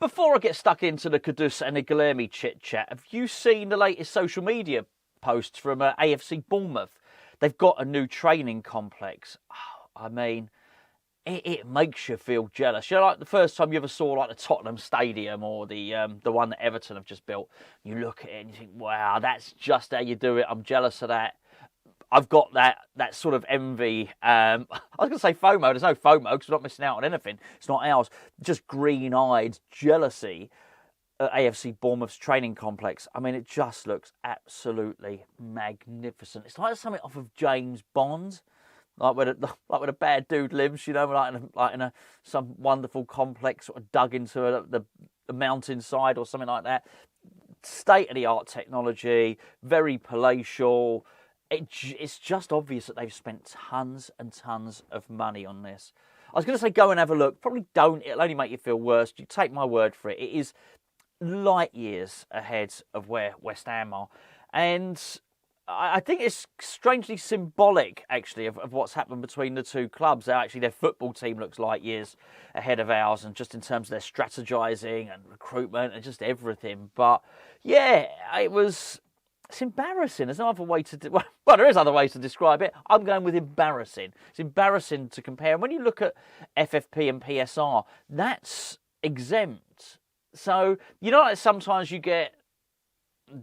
Before I get stuck into the Kudus and the Guilherme chit-chat, have you seen the latest social media posts from AFC Bournemouth? They've got a new training complex. Oh, I mean, it makes you feel jealous. You know, like the first time you ever saw like the Tottenham Stadium or the one that Everton have just built. You look at it and you think, wow, that's just how you do it. I'm jealous of that. I've got that sort of envy. I was going to say FOMO. There's no FOMO because we're not missing out on anything. It's not ours. Just green-eyed jealousy at AFC Bournemouth's training complex. I mean, it just looks absolutely magnificent. It's like something off of James Bond, like where a bad dude lives. You know, like in some wonderful complex sort of dug into the mountainside or something like that. State-of-the-art technology, very palatial. It's just obvious that they've spent tons and tons of money on this. I was going to say go and have a look. Probably don't. It'll only make you feel worse. You take my word for it. It is light years ahead of where West Ham are. And I think it's strangely symbolic, actually, of what's happened between the two clubs. Actually, their football team looks light years ahead of ours, and just in terms of their strategizing and recruitment and just everything. But, yeah, it's embarrassing. There's no other way to... Well, there is other ways to describe it. I'm going with embarrassing. It's embarrassing to compare. And when you look at FFP and PSR, that's exempt. So, you know, like sometimes you get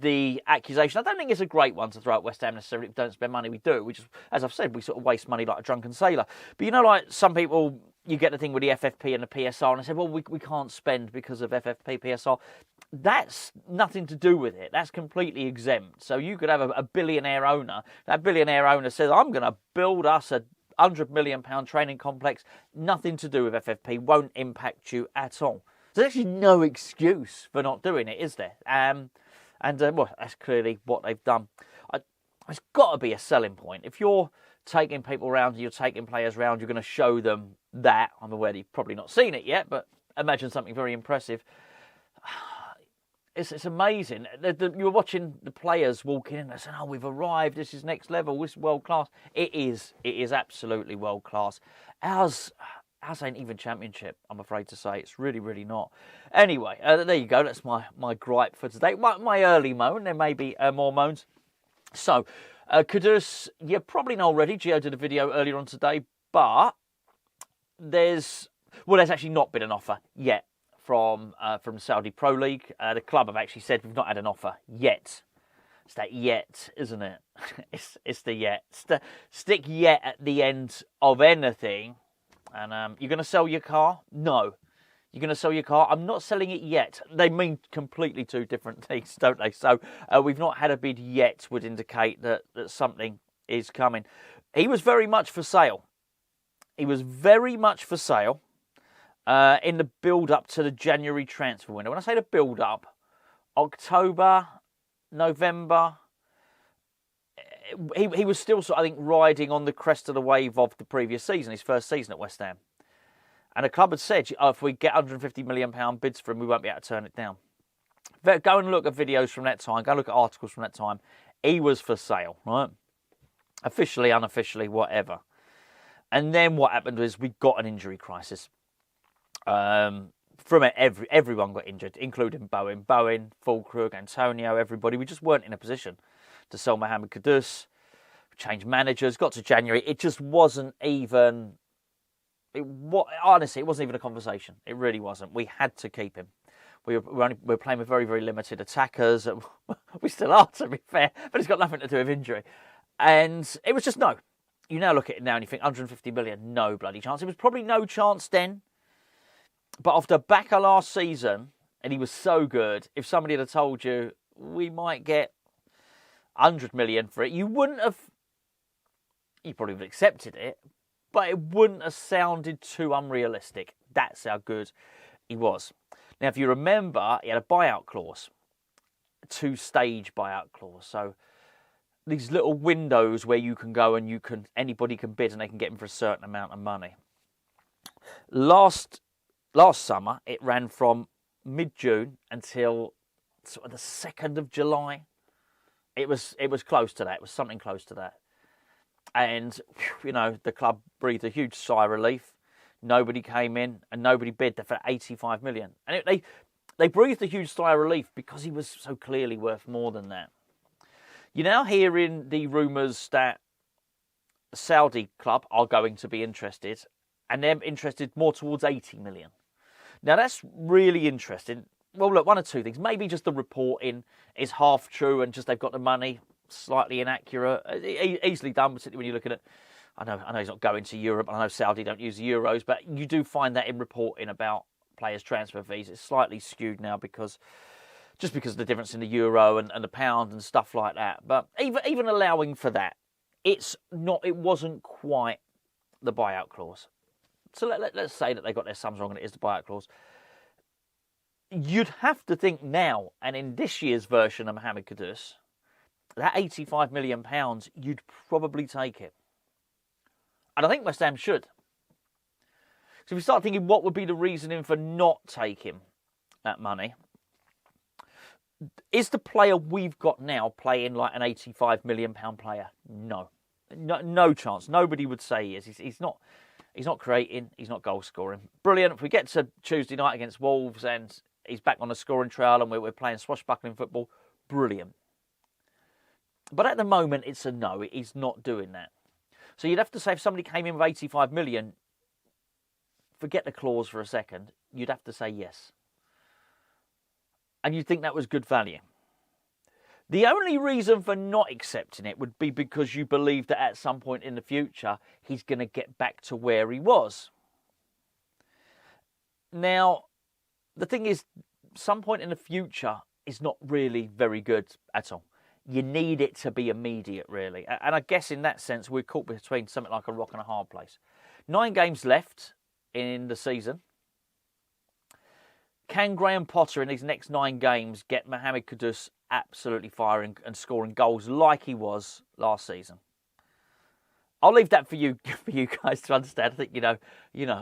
the accusation. I don't think it's a great one to throw at West Ham necessarily. If we don't spend money, we do. We just, as I've said, we sort of waste money like a drunken sailor. But you know, like some people, you get the thing with the FFP and the PSR, and they say, well, we can't spend because of FFP, PSR. That's nothing to do with it. That's completely exempt. So you could have a billionaire owner. That billionaire owner says, I'm going to build us a £100 million training complex. Nothing to do with FFP. Won't impact you at all. So there's actually no excuse for not doing it, is there? Well, that's clearly what they've done. It's got to be a selling point. If you're taking people around, you're taking players around, you're going to show them that. I'm aware you've probably not seen it yet, but imagine something very impressive. It's amazing. You were watching the players walking in and saying, oh, we've arrived, this is next level, this is world class. It is absolutely world class. Ours ain't even championship, I'm afraid to say. It's really, really not. Anyway, there you go. That's my gripe for today. My early moan. There may be more moans. So, Kudus, you probably know already. Gio did a video earlier on today, but there's actually not been an offer yet from Saudi Pro League. The club have actually said we've not had an offer yet. It's that yet, isn't it? it's the yet. Stick yet at the end of anything. And you're going to sell your car? No. You're going to sell your car? I'm not selling it yet. They mean completely two different things, don't they? So we've not had a bid yet would indicate that something is coming. He was very much for sale. He was very much for sale in the build-up to the January transfer window. When I say the build-up, October, November, he was still, I think, riding on the crest of the wave of the previous season, his first season at West Ham. And the club had said, if we get £150 million bids for him, we won't be able to turn it down. Go and look at videos from that time. Go look at articles from that time. He was for sale, right? Officially, unofficially, whatever. And then what happened was we got an injury crisis. From it, everyone got injured, including Bowen, Fulkrug, Antonio, everybody. We just weren't in a position to sell Mohammed Kudus. Changed managers, got to January. It just wasn't even... honestly, it wasn't even a conversation. It really wasn't. We had to keep him. We were playing with very, very limited attackers. We still are, to be fair, but it's got nothing to do with injury. And it was just no. You now look at it now and you think 150 million, no bloody chance. It was probably no chance then. But off the back of last season, and he was so good, if somebody had told you we might get 100 million for it, you probably would have accepted it, but it wouldn't have sounded too unrealistic. That's how good he was. Now, if you remember, he had a buyout clause, a 2-stage buyout clause. So these little windows where you can go and anybody can bid and they can get him for a certain amount of money. Last summer, it ran from mid-June until sort of the 2nd of July. It was close to that. It was something close to that. And, the club breathed a huge sigh of relief. Nobody came in and nobody bid for 85 million. And They breathed a huge sigh of relief because he was so clearly worth more than that. You're now hearing the rumours that the Saudi club are going to be interested, and they're interested more towards 80 million. Now, that's really interesting. Well, look, one of two things. Maybe just the reporting is half true and just they've got the money, slightly inaccurate. Easily done, particularly when you look at it. I know he's not going to Europe. I know Saudi don't use the Euros, but you do find that in reporting about players' transfer fees. It's slightly skewed now because of the difference in the euro and the pound and stuff like that. But even allowing for that, it wasn't quite the buyout clause. So let's say that they got their sums wrong and it is the buyout clause. You'd have to think now, and in this year's version of Mohammed Kudus, that £85 million, you'd probably take it. And I think West Ham should. So if we start thinking what would be the reasoning for not taking that money, is the player we've got now playing like an £85 million player? No chance. Nobody would say he is. He's not creating. He's not goal scoring. Brilliant. If we get to Tuesday night against Wolves and he's back on the scoring trail and we're playing swashbuckling football, brilliant. But at the moment, it's a no. He's not doing that. So you'd have to say if somebody came in with 85 million, forget the clause for a second, you'd have to say yes. And you'd think that was good value. The only reason for not accepting it would be because you believe that at some point in the future, he's going to get back to where he was. Now, the thing is, some point in the future is not really very good at all. You need it to be immediate, really. And I guess in that sense, we're caught between something like a rock and a hard place. 9 games left in the season. Can Graham Potter in these next 9 games get Mohammed Kudus absolutely firing and scoring goals like he was last season? I'll leave that for you guys to understand. I think,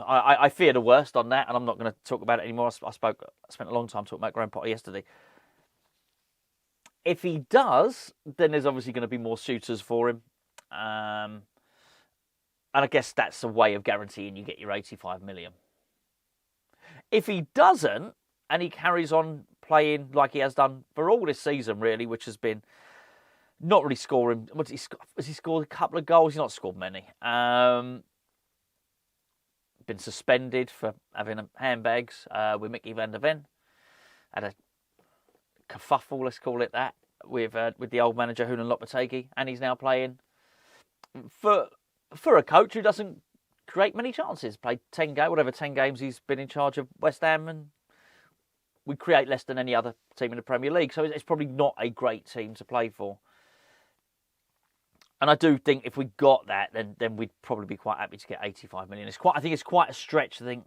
I fear the worst on that, and I'm not going to talk about it anymore. I spent a long time talking about Graham Potter yesterday. If he does, then there's obviously going to be more suitors for him. And I guess that's a way of guaranteeing you get your 85 million. If he doesn't, and he carries on playing like he has done for all this season, really, which has been not really scoring. Has he scored a couple of goals? He's not scored many. Been suspended for having handbags with Mickey van der Ven. Had a kerfuffle, let's call it that, with the old manager Julen Lopetegui, and he's now playing for a coach who doesn't create many chances. Played 10 games he's been in charge of West Ham, and we create less than any other team in the Premier League. So it's probably not a great team to play for. And I do think if we got that, then we'd probably be quite happy to get 85 million. I think it's quite a stretch to think,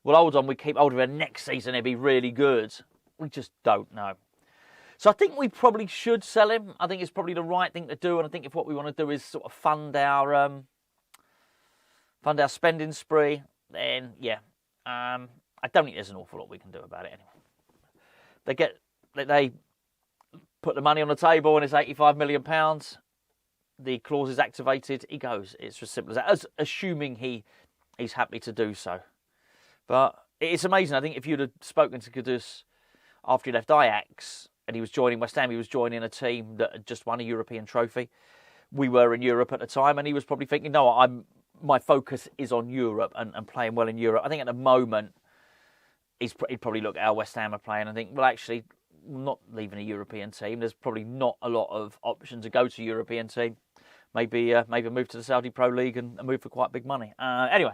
well, hold on, we keep hold of it next season, it'd be really good. We just don't know. So I think we probably should sell him. I think it's probably the right thing to do. And I think if what we want to do is sort of fund our spending spree, then yeah, I don't think there's an awful lot we can do about it anyway. They put the money on the table and it's £85 million. The clause is activated. He goes. It's as simple as that. Assuming he's happy to do so. But it's amazing. I think if you'd have spoken to Kudus after he left Ajax and he was joining West Ham, he was joining a team that had just won a European trophy. We were in Europe at the time, and he was probably thinking, no, my focus is on Europe and playing well in Europe. I think at the moment, he'd probably look at how West Ham are playing and think, well, actually, not leaving a European team. There's probably not a lot of options to go to a European team. Maybe move to the Saudi Pro League and move for quite big money. Anyway.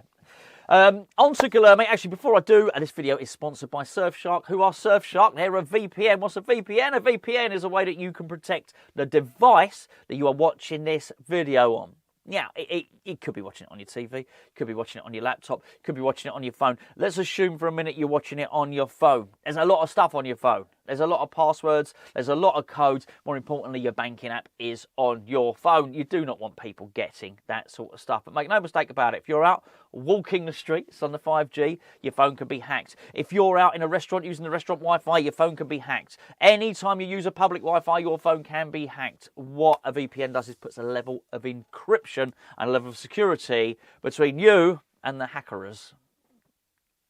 On to Guilherme. Actually, before I do, this video is sponsored by Surfshark. Who are Surfshark? They're a VPN. What's a VPN? A VPN is a way that you can protect the device that you are watching this video on. Now, it could be watching it on your TV, could be watching it on your laptop, could be watching it on your phone. Let's assume for a minute you're watching it on your phone. There's a lot of stuff on your phone. There's a lot of passwords, there's a lot of codes. More importantly, your banking app is on your phone. You do not want people getting that sort of stuff. But make no mistake about it, if you're out walking the streets on the 5G, your phone can be hacked. If you're out in a restaurant using the restaurant Wi-Fi, your phone can be hacked. Anytime you use a public Wi-Fi, your phone can be hacked. What a VPN does is puts a level of encryption and a level of security between you and the hackers.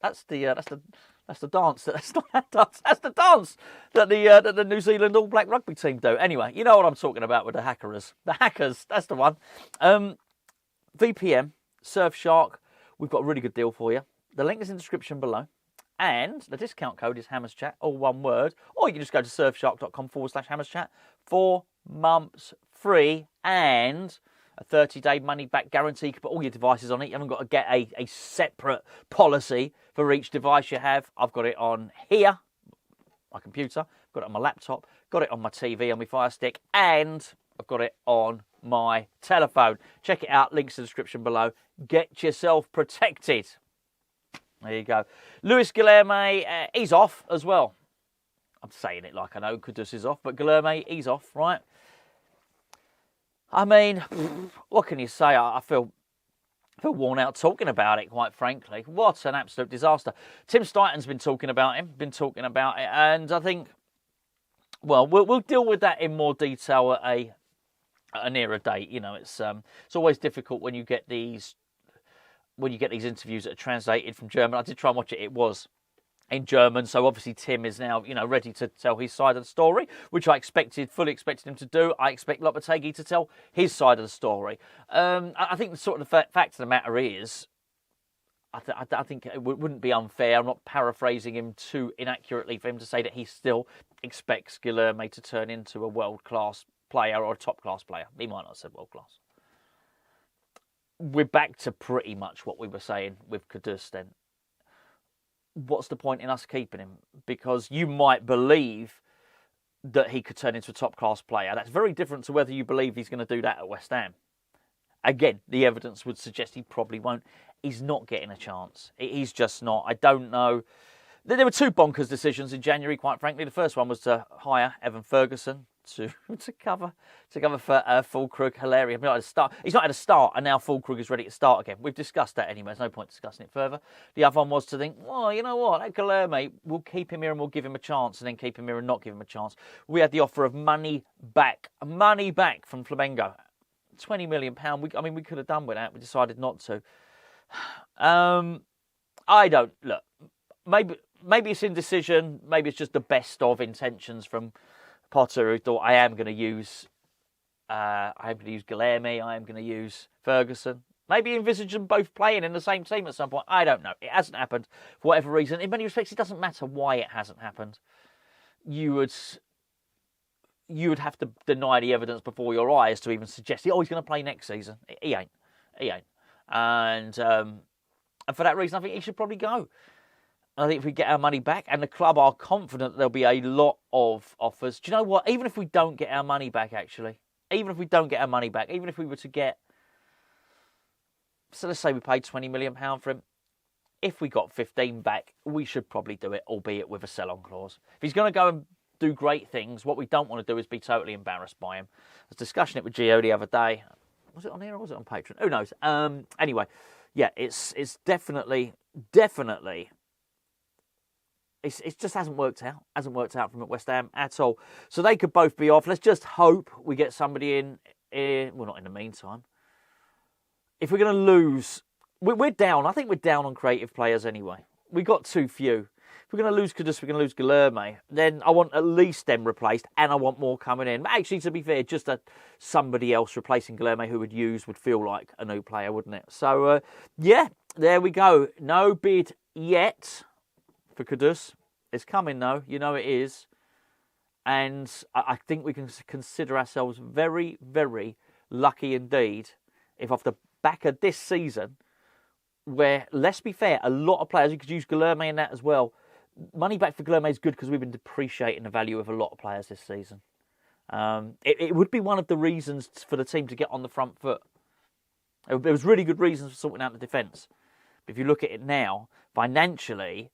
That's the That's the dance. That's not that dance. That's the dance that the New Zealand All Black rugby team do. Anyway, you know what I'm talking about with the hackers. The hackers, that's the one. VPN, Surfshark, we've got a really good deal for you. The link is in the description below. And the discount code is HammersChat, all one word. Or you can just go to surfshark.com/HammersChat. 4 months free and a 30-day money-back guarantee. You can put all your devices on it. You haven't got to get a separate policy for each device you have. I've got it on here, my computer. I've got it on my laptop. Got it on my TV, on my Fire Stick. And I've got it on my telephone. Check it out. Links in the description below. Get yourself protected. There you go. Luis Guilherme, he's off as well. I'm saying it like I know Kudus is off, but Guilherme, he's off, right? I mean, what can you say? I feel worn out talking about it, quite frankly. What an absolute disaster. Tim Steidten's been talking about him, and I think, well, we'll deal with that in more detail at a nearer date. You know, it's always difficult when you get these interviews that are translated from German. I did try and watch it. It was in German, so obviously Tim is now, ready to tell his side of the story, which I fully expected him to do. I expect Lopetegui to tell his side of the story. I think the sort of fact of the matter is, I think it wouldn't be unfair. I'm not paraphrasing him too inaccurately for him to say that he still expects Guilherme to turn into a world-class player or a top-class player. He might not have said world-class. We're back to pretty much what we were saying with Kudus then. What's the point in us keeping him? Because you might believe that he could turn into a top-class player. That's very different to whether you believe he's going to do that at West Ham. Again, the evidence would suggest he probably won't. He's not getting a chance. He's just not. I don't know. There were 2 bonkers decisions in January, quite frankly. The first one was to hire Evan Ferguson to cover for Füllkrug. Hilarious. He's not had a start, and now Füllkrug is ready to start again. We've discussed that anyway. There's no point discussing it further. The other one was to think, well, you know what, that Guilherme, we'll keep him here and we'll give him a chance, and then keep him here and not give him a chance. We had the offer of money back from Flamengo. £20 million. We could have done with that. We decided not to. I don't look. Maybe it's indecision. Maybe it's just the best of intentions from Potter, who thought I am going to use Guilherme. I am going to use Ferguson. Maybe envisage them both playing in the same team at some point. I don't know. It hasn't happened for whatever reason. In many respects, it doesn't matter why it hasn't happened. You would have to deny the evidence before your eyes to even suggest, he's going to play next season. He ain't. And for that reason, I think he should probably go. And I think if we get our money back, and the club are confident there'll be a lot of offers. Do you know what? Even if we don't get our money back, even if we were to get, so let's say we paid £20 million for him. If we got 15 back, we should probably do it, albeit with a sell-on clause. If he's going to go and do great things, what we don't want to do is be totally embarrassed by him. I was discussing it with Gio the other day. Was it on here or was it on Patreon? Who knows? Anyway, yeah, it's definitely. It just hasn't worked out. Hasn't worked out from at West Ham at all. So they could both be off. Let's just hope we get somebody in. Well, not in the meantime. If we're going to lose, we're down. I think we're down on creative players anyway. We got too few. If we're going to lose Kudus, we're going to lose Guilherme. Then I want at least them replaced, and I want more coming in. But actually, to be fair, just somebody else replacing Guilherme who would feel like a new player, wouldn't it? So, yeah, there we go. No bid yet for Kudus. It's coming, though. You know it is. And I think we can consider ourselves very, very lucky indeed if off the back of this season, where, let's be fair, a lot of players, you could use Guilherme in that as well. Money back for Guilherme is good because we've been depreciating the value of a lot of players this season. It would be one of the reasons for the team to get on the front foot. There was really good reasons for sorting out the defence. But if you look at it now, financially,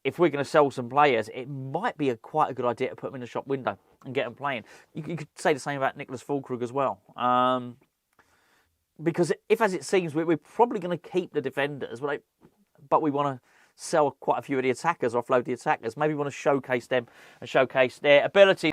if we're going to sell some players, it might be quite a good idea to put them in the shop window and get them playing. You could say the same about Nicholas Füllkrug as well. Because if, as it seems, we're probably going to keep the defenders, but we want to sell quite a few of the attackers, offload the attackers. Maybe we want to showcase them and showcase their ability.